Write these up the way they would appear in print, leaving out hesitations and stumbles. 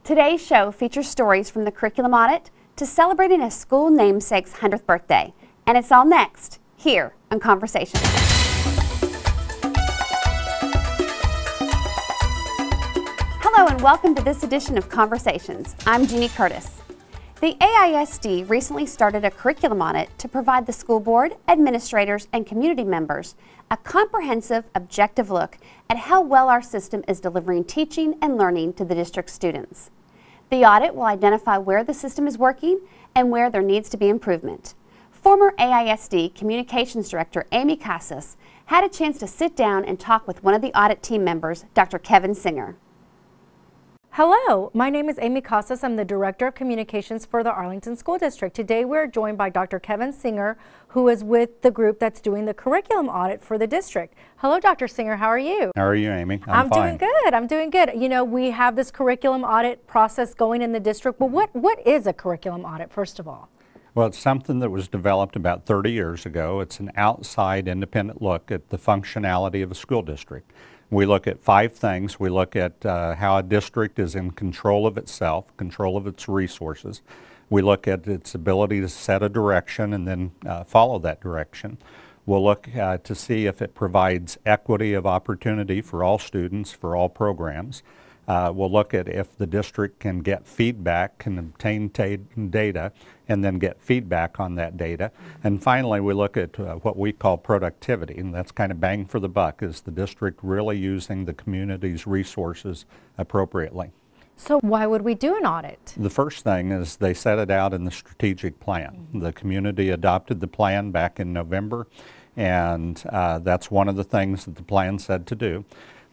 Today's show features stories from the curriculum audit to celebrating a school namesake's 100th birthday. And it's all next, here on Conversations. Hello and welcome to this edition of Conversations. I'm Jeannie Curtis. The AISD recently started a curriculum audit to provide the school board, administrators, and community members a comprehensive, objective look at how well our system is delivering teaching and learning to the district's students. The audit will identify where the system is working and where there needs to be improvement. Former AISD Communications Director Amy Casas had a chance to sit down and talk with one of the audit team members, Dr. Kevin Singer. Hello, my name is Amy Casas. I'm the Director of Communications for the Arlington School District. Today we're joined by Dr. Kevin Singer, who is with the group that's doing the curriculum audit for the district. Hello, Dr. Singer, how are you? How are you, Amy? I'm fine. Doing good. I'm doing good. You know, we have this curriculum audit process going in the district, but what is a curriculum audit, first of all? Well, it's something that was developed about 30 years ago. It's an outside independent look at the functionality of a school district. We look at 5 things. We look at how a district is in control of itself, control of its resources. We look at its ability to set a direction and then follow that direction. We'll look to see if it provides equity of opportunity for all students, for all programs. We'll look at if the district can get feedback, can obtain data, and then get feedback on that data. And finally, we look at what we call productivity, and that's kind of bang for the buck. Is the district really using the community's resources appropriately? So why would we do an audit? The first thing is they set it out in the strategic plan. The community adopted the plan back in November, and that's one of the things that the plan said to do.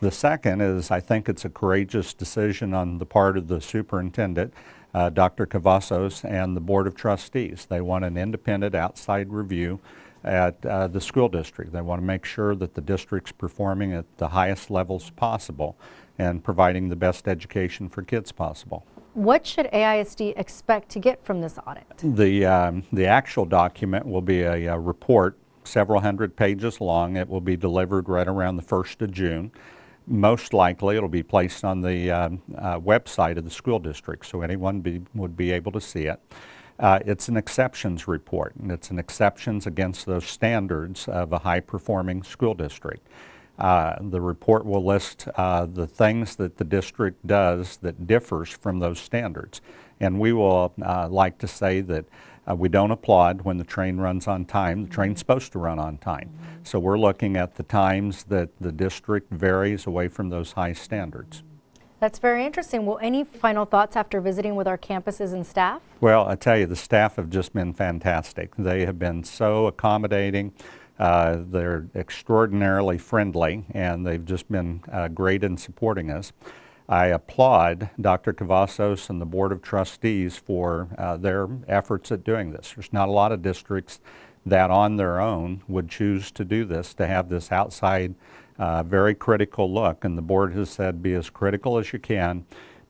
The second is I think it's a courageous decision on the part of the superintendent, Dr. Cavazos, and the Board of Trustees. They want an independent outside review at the school district. They want to make sure that the district's performing at the highest levels possible and providing the best education for kids possible. What should AISD expect to get from this audit? The actual document will be a report, several hundred pages long. It will be delivered right around the 1st of June. Most likely it'll be placed on the website of the school district, so anyone would be able to see it. It's an exceptions report, and it's an exceptions against those standards of a high-performing school district. The report will list the things that the district does that differs from those standards. And we will like to say that we don't applaud when the train runs on time. The train's supposed to run on time. So we're looking at the times that the district varies away from those high standards. That's very interesting. Well, any final thoughts after visiting with our campuses and staff? Well, I tell you, the staff have just been fantastic. They have been so accommodating. They're extraordinarily friendly, and they've just been great in supporting us. I applaud Dr. Cavazos and the Board of Trustees for their efforts at doing this. There's not a lot of districts that on their own would choose to do this, to have this outside very critical look, and the board has said be as critical as you can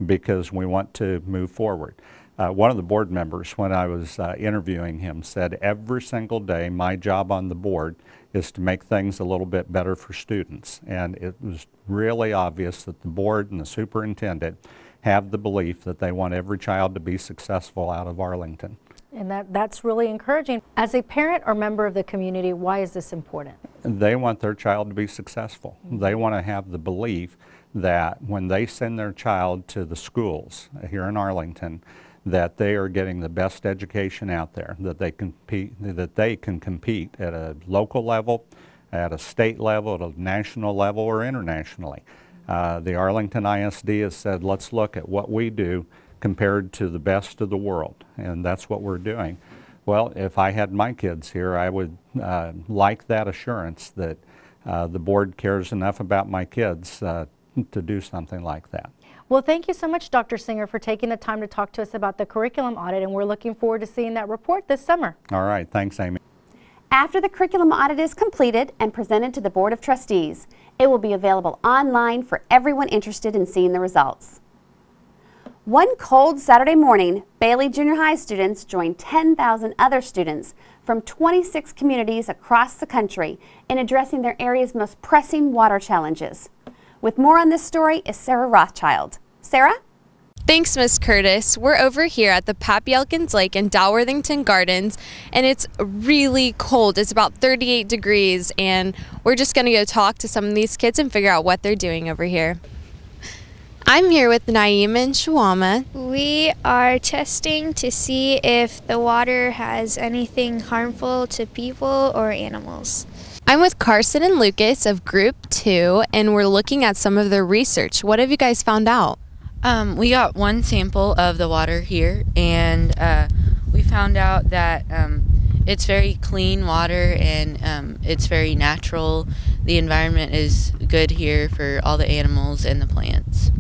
because we want to move forward. One of the board members, when I was interviewing him, said every single day my job on the board is to make things a little bit better for students. And it was really obvious that the board and the superintendent have the belief that they want every child to be successful out of Arlington. And that's really encouraging. As a parent or member of the community, why is this important? They want their child to be successful. They want to have the belief that when they send their child to the schools here in Arlington, that they are getting the best education out there, that they can compete at a local level, at a state level, at a national level, or internationally. The Arlington ISD has said, let's look at what we do compared to the best of the world, and that's what we're doing. Well, if I had my kids here, I would like that assurance that the board cares enough about my kids to do something like that. Well, thank you so much, Dr. Singer, for taking the time to talk to us about the curriculum audit, and we're looking forward to seeing that report this summer. All right, thanks, Amy. After the curriculum audit is completed and presented to the Board of Trustees, it will be available online for everyone interested in seeing the results. One cold Saturday morning, Bailey Junior High students joined 10,000 other students from 26 communities across the country in addressing their area's most pressing water challenges. With more on this story is Sarah Rothschild. Sarah? Thanks, Miss Curtis. We're over here at the Pappy Elkins Lake in Dalworthington Gardens, and it's really cold. It's about 38 degrees, and we're just going to go talk to some of these kids and figure out what they're doing over here. I'm here with Naima and Shawama. We are testing to see if the water has anything harmful to people or animals. I'm with Carson and Lucas of Group 2, and we're looking at some of their research. What have you guys found out? We got one sample of the water here, and we found out that it's very clean water, and it's very natural. The environment is good here for all the animals and the plants.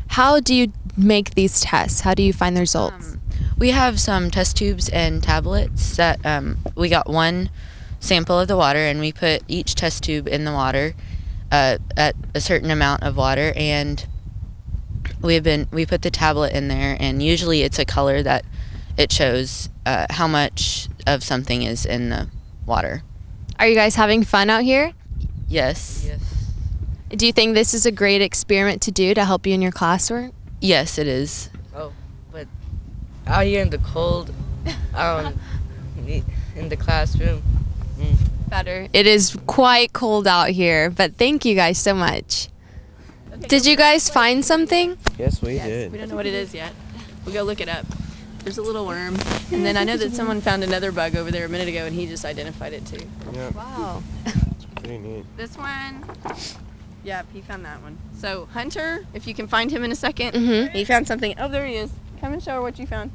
How do you make these tests? How do you find the results? We have some test tubes and tablets that we got one sample of the water, and we put each test tube in the water at a certain amount of water, and we put the tablet in there, and usually it's a color that it shows how much of something is in the water. Are you guys having fun out here? Yes. Do you think this is a great experiment to do to help you in your classwork? Yes, it is. Oh, but out here in the cold, in the classroom. Better. It is quite cold out here, but thank you guys so much. Did you guys find something? Yes, we did. We don't know what it is yet. We'll go look it up. There's a little worm, and then I know that someone found another bug over there a minute ago, and he just identified it too. Yeah. Wow. It's pretty neat. This one, yeah, he found that one. So Hunter, if you can find him in a second, he found something. Oh, there he is. Come and show her what you found.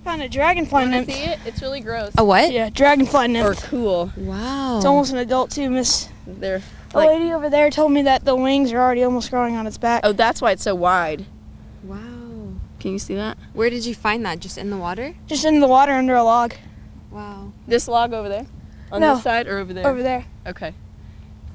Found a dragonfly Want to nymph. see it? It's really gross. A what? Yeah, dragonfly nymph. Or cool. Wow. It's almost an adult too, Miss. They're The lady over there told me that the wings are already almost growing on its back. oh, that's why it's so wide. Wow. Can you see that? Where did you find that? Just in the water? Just in the water under a log. Wow. This log over there? On No. this side or over there? Over there. Okay.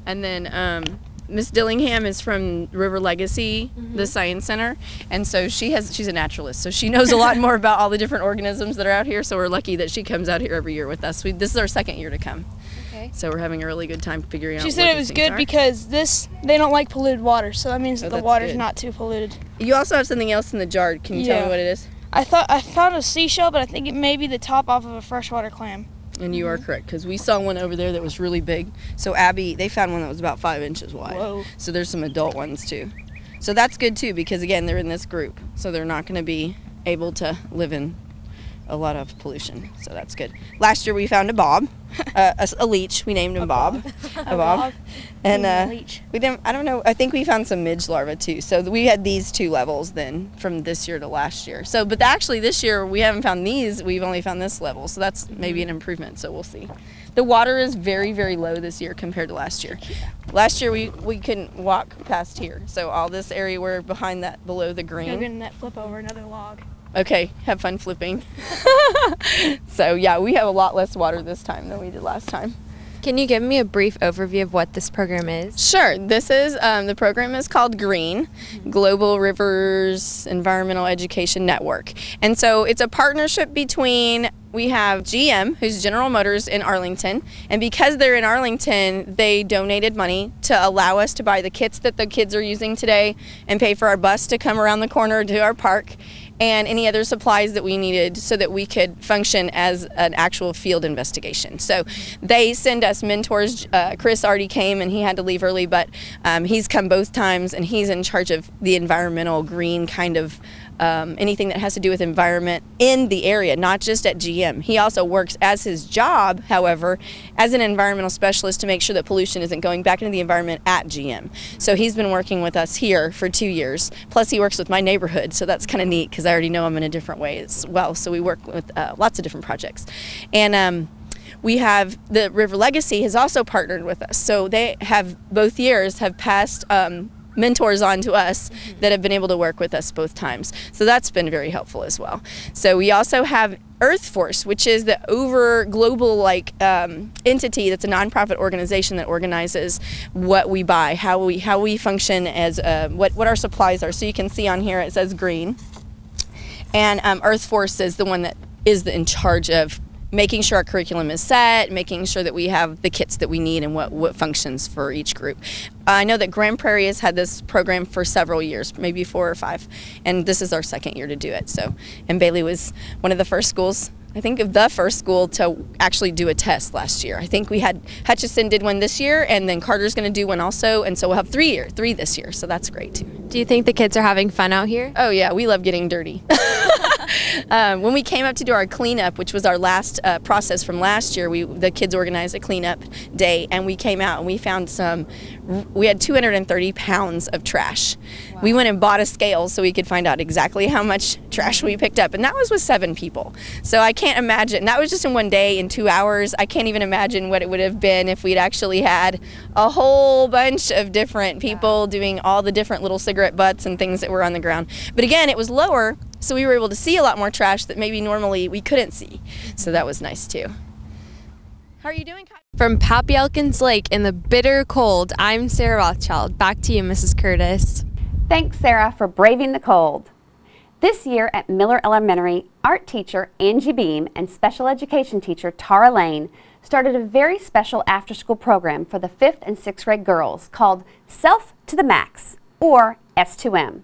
And then Miss Dillingham is from River Legacy, the Science Center, and so she's a naturalist, so she knows a lot more about all the different organisms that are out here, so we're lucky that she comes out here every year with us. This is our second year to come. Okay. So we're having a really good time figuring out She what said it these was things good are. because they don't like polluted water, so that means that the that's water's good. not too polluted. You also have something else in the jar. Can you tell Yeah. me what it is? I found a seashell, but I think it may be the top off of a freshwater clam. And you are correct, because we saw one over there that was really big. So Abby, they found one that was about 5 inches wide. Whoa. So there's some adult ones too. So that's good too, because again, they're in this group. So they're not going to be able to live in a lot of pollution. So that's good. Last year we found a bob, a leech. We named him Bob. A bob. And Leech. we didn't, I don't know, I think we found some midge larvae too. So we had these two levels then from this year to last year. So, but actually this year we haven't found these, we've only found this level. So that's maybe an improvement, so we'll see. The water is very, very low this year compared to last year. Last year we couldn't walk past here. So all this area we're behind that, below the Go green. get a net flip over another log. Okay, have fun flipping. So yeah, we have a lot less water this time than we did last time. Can you give me a brief overview of what this program is? Sure. This is, the program is called GREEN, Global Rivers Environmental Education Network. And so it's a partnership between, we have GM, who's General Motors in Arlington, and because they're in Arlington, they donated money to allow us to buy the kits that the kids are using today and pay for our bus to come around the corner to our park and any other supplies that we needed so that we could function as an actual field investigation. So they send us mentors. Chris already came and he had to leave early, but he's come both times and he's in charge of the environmental green kind of anything that has to do with environment in the area, not just at GM. He also works as his job, however, as an environmental specialist to make sure that pollution isn't going back into the environment at GM. So he's been working with us here for 2 years. Plus he works with my neighborhood, so that's kind of neat because I already know him in a different way as well. So we work with lots of different projects. And we have the River Legacy has also partnered with us. So they have both years have passed mentors on to us that have been able to work with us both times. So that's been very helpful as well. So we also have Earth Force, which is the over global entity that's a nonprofit organization that organizes what we buy, how we function as what our supplies are. So you can see on here it says green. And Earth Force is the one that is in charge of making sure our curriculum is set, making sure that we have the kits that we need and what functions for each group. I know that Grand Prairie has had this program for several years, maybe 4 or 5, and this is our 2nd year to do it. So, and Bailey was one of the first schools, I think of the first school to actually do a test last year. I think we had Hutchinson did one this year, and then Carter's going to do one also, and so we'll have 3 this year, so that's great too. Do you think the kids are having fun out here? Oh yeah, we love getting dirty. When we came up to do our cleanup, which was our last process from last year, the kids organized a cleanup day, and we came out and we found we had 230 pounds of trash. Wow. We went and bought a scale so we could find out exactly how much trash we picked up, and that was with 7 people. So I can't imagine, that was just in one day, in 2 hours. I can't even imagine what it would have been if we'd actually had a whole bunch of different people doing all the different little cigarette butts and things that were on the ground. But again, it was lower, so we were able to see a lot more trash that maybe normally we couldn't see. So that was nice too. How are you doing? From Pappy Elkins Lake in the bitter cold, I'm Sarah Rothschild. Back to you, Mrs. Curtis. Thanks, Sarah, for braving the cold. This year at Miller Elementary, art teacher Angie Beam and special education teacher Tara Lane started a very special after-school program for the 5th and 6th grade girls called Self to the Max, or S2M.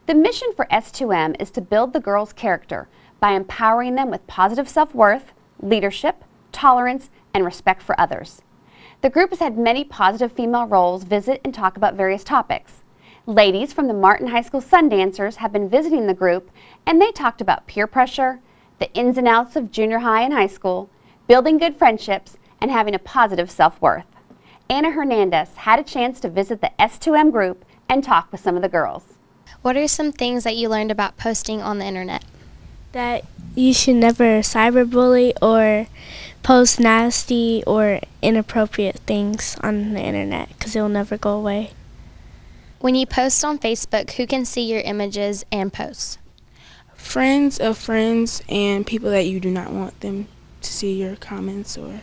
The mission for S2M is to build the girls' character by empowering them with positive self-worth, leadership, tolerance, and respect for others. The group has had many positive female roles visit and talk about various topics. Ladies from the Martin High School Sundancers have been visiting the group, and they talked about peer pressure, the ins and outs of junior high and high school, building good friendships, and having a positive self-worth. Anna Hernandez had a chance to visit the S2M group and talk with some of the girls. What are some things that you learned about posting on the internet? That you should never cyberbully or post nasty or inappropriate things on the internet because it will never go away. When you post on Facebook, who can see your images and posts? Friends of friends and people that you do not want them to see your comments or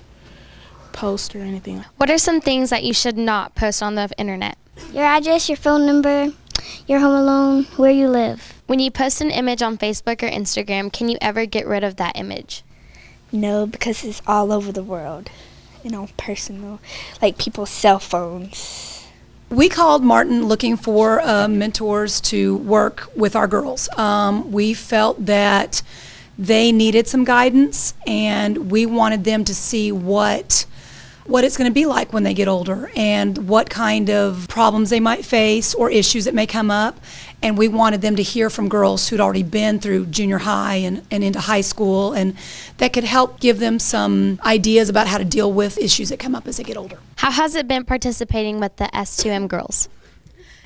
post or anything. What are some things that you should not post on the internet? Your address, your phone number, your home alone, where you live. When you post an image on Facebook or Instagram, can you ever get rid of that image? No, because it's all over the world, personal, like people's cell phones. We called Martin looking for mentors to work with our girls. We felt that they needed some guidance, and we wanted them to see what it's going to be like when they get older and what kind of problems they might face or issues that may come up. And we wanted them to hear from girls who'd already been through junior high and into high school, and that could help give them some ideas about how to deal with issues that come up as they get older. How has it been participating with the S2M girls?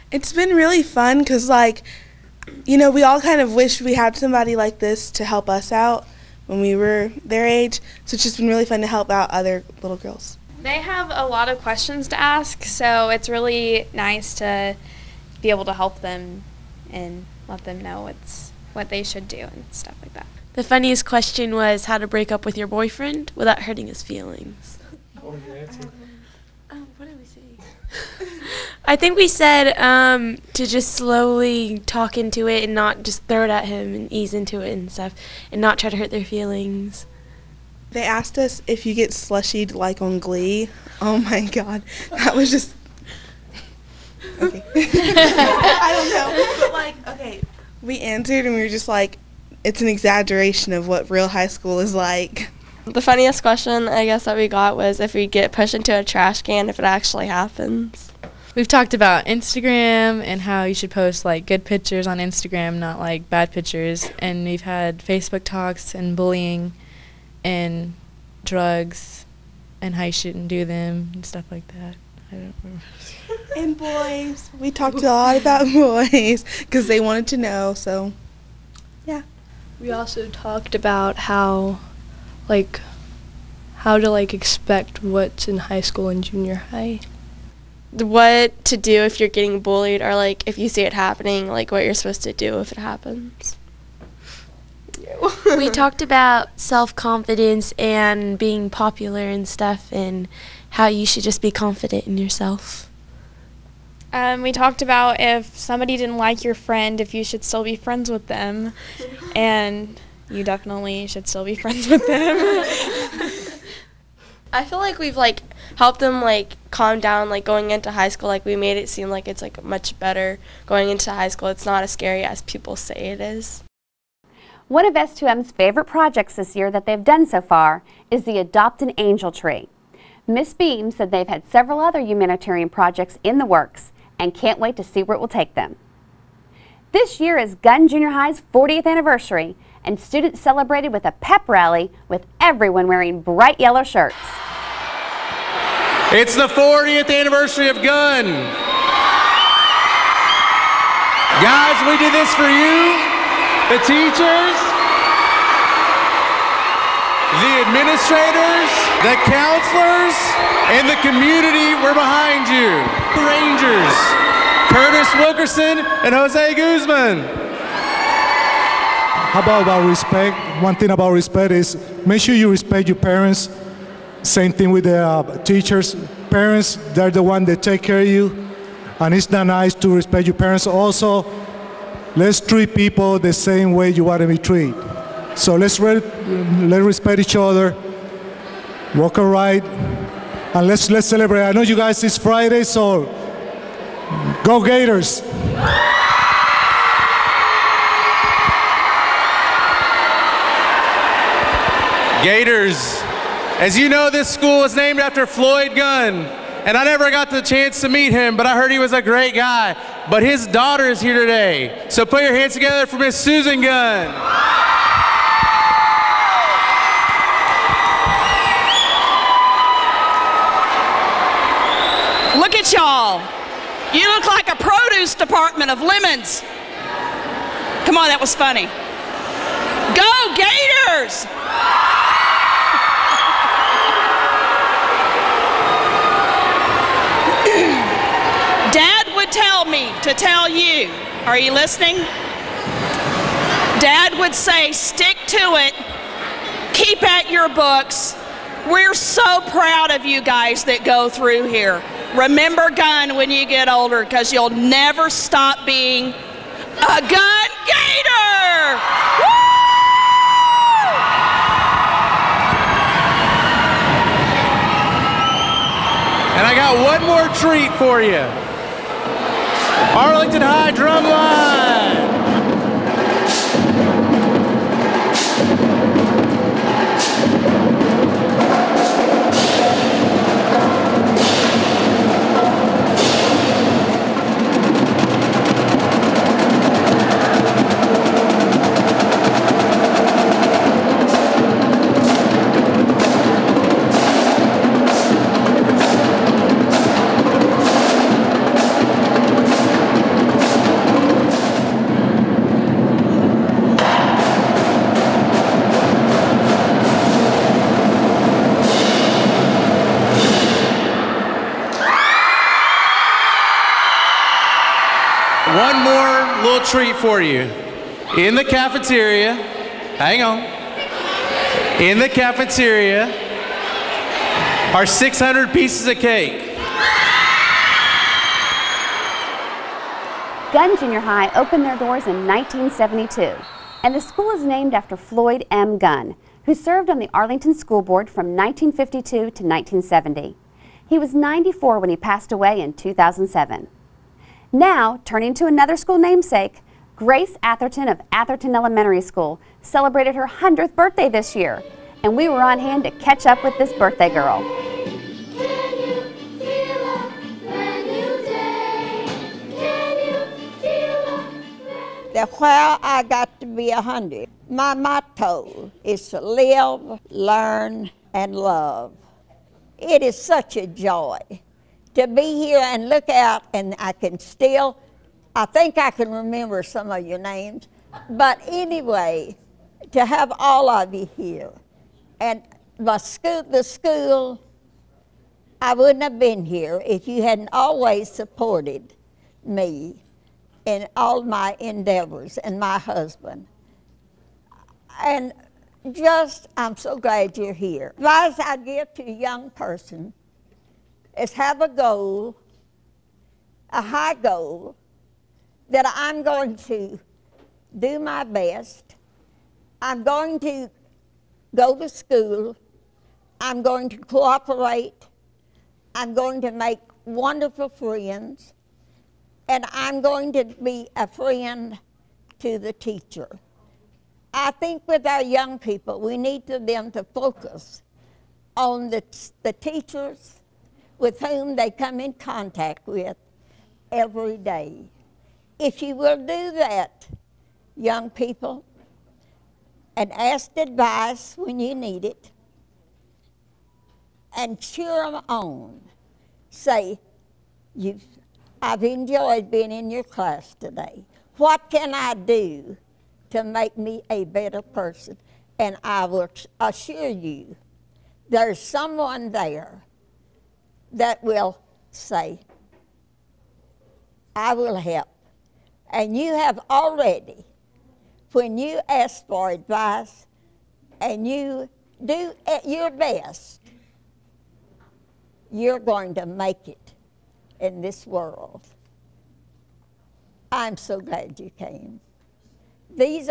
It's been really fun because, we all kind of wish we had somebody like this to help us out when we were their age. So it's just been really fun to help out other little girls. They have a lot of questions to ask, so it's really nice to be able to help them and let them know what they should do and stuff like that. The funniest question was how to break up with your boyfriend without hurting his feelings. What was your answer? What did we say? I think we said to just slowly talk into it and not just throw it at him and ease into it and stuff and not try to hurt their feelings. They asked us if you get slushied like on Glee. Oh my God, that was just... Okay. I don't know, but we answered and we were just like, it's an exaggeration of what real high school is like. The funniest question, I guess, that we got was if we get pushed into a trash can, if it actually happens. We've talked about Instagram and how you should post good pictures on Instagram, not bad pictures. And we've had Facebook talks and bullying and drugs and how you shouldn't do them and stuff like that. I don't remember. And boys. We talked a lot about boys because they wanted to know, so yeah. We also talked about how to expect what's in high school and junior high. What to do if you're getting bullied, or if you see it happening, what you're supposed to do if it happens. We talked about self-confidence and being popular and stuff and how you should just be confident in yourself. We talked about if somebody didn't like your friend, if you should still be friends with them. And you definitely should still be friends with them. I feel like we've like helped them like calm down, like going into high school. Like we made it seem like it's like much better going into high school. It's not as scary as people say it is. One of S2M's favorite projects this year that they've done so far is the Adopt an Angel Tree. Miss Beam said they've had several other humanitarian projects in the works and can't wait to see where it will take them. This year is Gunn Junior High's 40th anniversary, and students celebrated with a pep rally with everyone wearing bright yellow shirts. It's the 40th anniversary of Gunn. Guys, we did this for you, the teachers, the administrators, the counselors, and the community were behind you. The Rangers, Curtis Wilkerson and Jose Guzman. How about respect? One thing about respect is make sure you respect your parents. Same thing with the teachers. Parents, they're the one that take care of you. And it's not nice to respect your parents. Also, let's treat people the same way you want to be treated. So let's respect each other, walk right, and let's celebrate. I know you guys, it's Friday, so go Gators. Gators. As you know, this school was named after Floyd Gunn, and I never got the chance to meet him, but I heard he was a great guy. But his daughter is here today. So put your hands together for Miss Susan Gunn. Look at y'all. You look like a produce department of lemons. Come on, that was funny. Go Gators! Dad would tell me to tell you, are you listening? Dad would say, stick to it, keep at your books. We're so proud of you guys that go through here. Remember Gunn when you get older, because you'll never stop being a Gunn Gator! Woo! And I got one more treat for you. Arlington High drum line. One more little treat for you. In the cafeteria, hang on. In the cafeteria are 600 pieces of cake. Gunn Junior High opened their doors in 1972, and the school is named after Floyd M. Gunn, who served on the Arlington School Board from 1952 to 1970. He was 94 when he passed away in 2007. Now, turning to another school namesake, Grace Atherton of Atherton Elementary School celebrated her 100th birthday this year, and we were on hand to catch up with this birthday girl. That's why I got to be 100. My motto is to live, learn, and love. It is such a joy to be here and look out, and I think I can remember some of your names, but anyway, to have all of you here. And the school, I wouldn't have been here if you hadn't always supported me in all my endeavors, and my husband. And I'm so glad you're here. Advice I'd give to a young person is have a goal, a high goal, that I'm going to do my best I'm going to go to school. I'm going to cooperate. I'm going to make wonderful friends. And I'm going to be a friend to the teacher. I think with our young people, we need them to focus on the teachers with whom they come in contact with every day. If you will do that, young people, and ask advice when you need it, and cheer them on, say, I've enjoyed being in your class today. What can I do to make me a better person? And I will assure you, there's someone there that will say, I will help. And you have already, when you ask for advice and you do your best, you're going to make it in this world. I'm so glad you came. This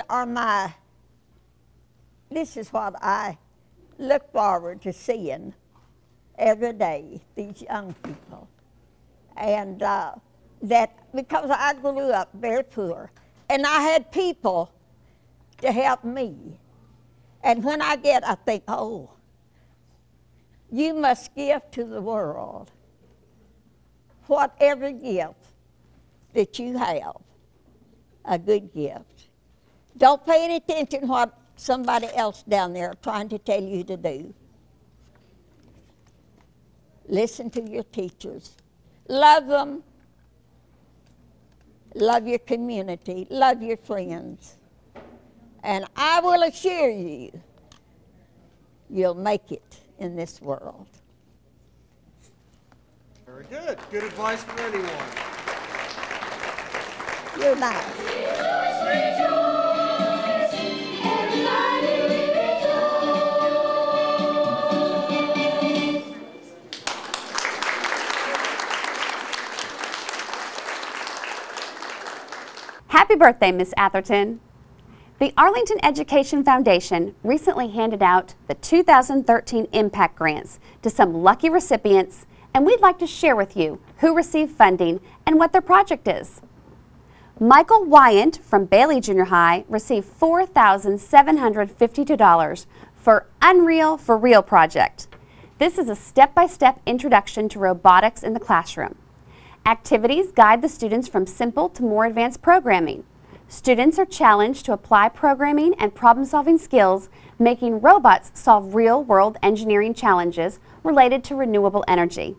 is what I look forward to seeing every day, these young people. And that, because I grew up very poor, and I had people to help me. And when I think, oh, you must give to the world whatever gift that you have, a good gift. Don't pay any attention to what somebody else down there trying to tell you to do. Listen to your teachers. Love them. Love your community. Love your friends. And I will assure you, you'll make it in this world. Very good. Good advice for anyone. You're nice. Happy birthday, Miss Atherton. The Arlington Education Foundation recently handed out the 2013 Impact Grants to some lucky recipients, and we'd like to share with you who received funding and what their project is. Michael Wyant from Bailey Junior High received $4,752 for Unreal for Real project. This is a step-by-step introduction to robotics in the classroom. Activities guide the students from simple to more advanced programming. Students are challenged to apply programming and problem-solving skills, making robots solve real-world engineering challenges related to renewable energy.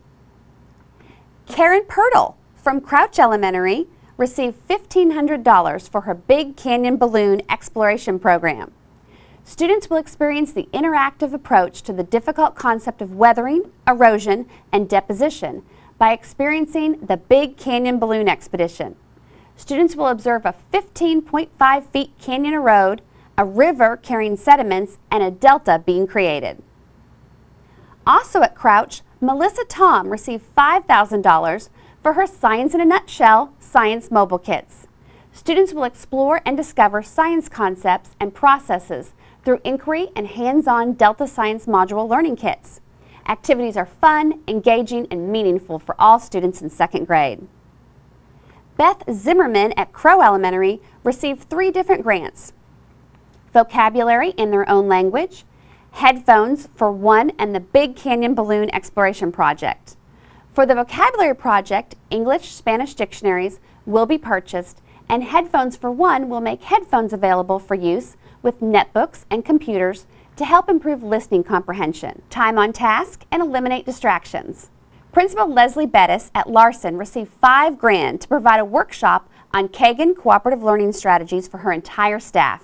Karen Pirtle from Crouch Elementary received $1,500 for her Big Canyon Balloon Exploration Program. Students will experience the interactive approach to the difficult concept of weathering, erosion, and deposition by experiencing the Big Canyon Balloon Expedition. Students will observe a 15.5 feet canyon erode, a river carrying sediments, and a delta being created. Also at Crouch, Melissa Tom received $5,000 for her Science in a Nutshell Science Mobile Kits. Students will explore and discover science concepts and processes through inquiry and hands-on Delta Science Module learning kits. Activities are fun, engaging, and meaningful for all students in second grade. Beth Zimmerman at Crow Elementary received 3 different grants: vocabulary in their own language, headphones for one, and the Big Canyon Balloon Exploration Project. For the vocabulary project, English-Spanish dictionaries will be purchased, and headphones for one will make headphones available for use with netbooks and computers to help improve listening comprehension, time on task, and eliminate distractions. Principal Leslie Bettis at Larson received $5,000 to provide a workshop on Kagan Cooperative Learning Strategies for her entire staff.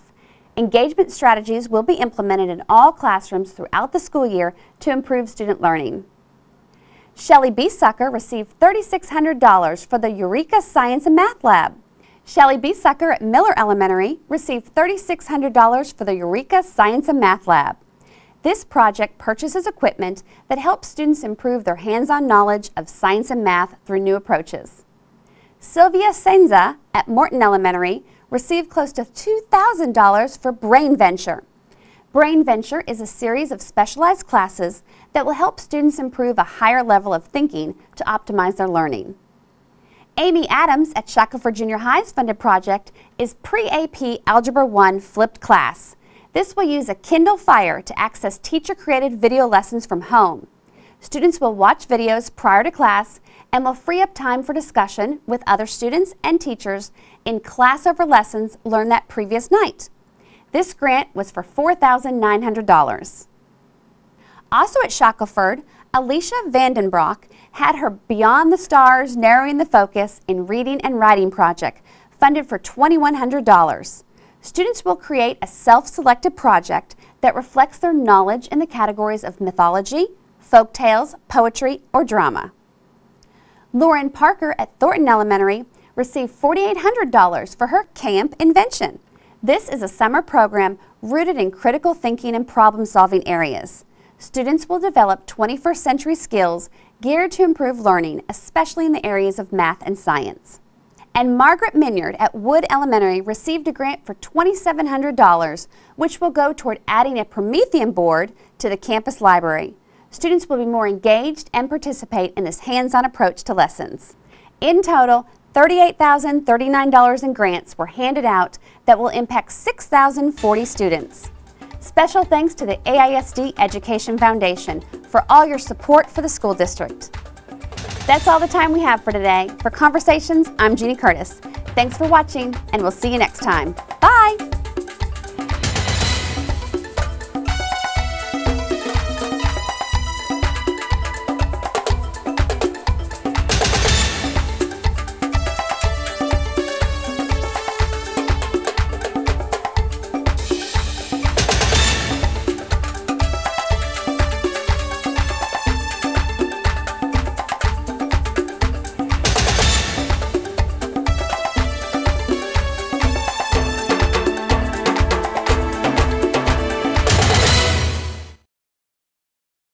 Engagement strategies will be implemented in all classrooms throughout the school year to improve student learning. Shelley B. Sucker received $3,600 for the Eureka Science and Math Lab. Shelley B. Sucker at Miller Elementary received $3,600 for the Eureka Science and Math Lab. This project purchases equipment that helps students improve their hands-on knowledge of science and math through new approaches. Sylvia Senza at Morton Elementary received close to $2,000 for Brain Venture. Brain Venture is a series of specialized classes that will help students improve a higher level of thinking to optimize their learning. Amy Adams at Shackelford Junior High's funded project is Pre-AP Algebra 1 Flipped Class. This will use a Kindle Fire to access teacher-created video lessons from home. Students will watch videos prior to class and will free up time for discussion with other students and teachers in class over lessons learned that previous night. This grant was for $4,900. Also at Shackelford, Alicia Vandenbroek had her Beyond the Stars Narrowing the Focus in Reading and Writing project funded for $2,100. Students will create a self-selected project that reflects their knowledge in the categories of mythology, folk tales, poetry, or drama. Lauren Parker at Thornton Elementary received $4,800 for her Camp Invention. This is a summer program rooted in critical thinking and problem-solving areas. Students will develop 21st century skills geared to improve learning, especially in the areas of math and science. And Margaret Minyard at Wood Elementary received a grant for $2,700, which will go toward adding a Promethean board to the campus library. Students will be more engaged and participate in this hands-on approach to lessons. In total, $38,039 in grants were handed out that will impact 6,040 students. Special thanks to the AISD Education Foundation for all your support for the school district. That's all the time we have for today. For Conversations, I'm Jeannie Curtis. Thanks for watching, and we'll see you next time. Bye!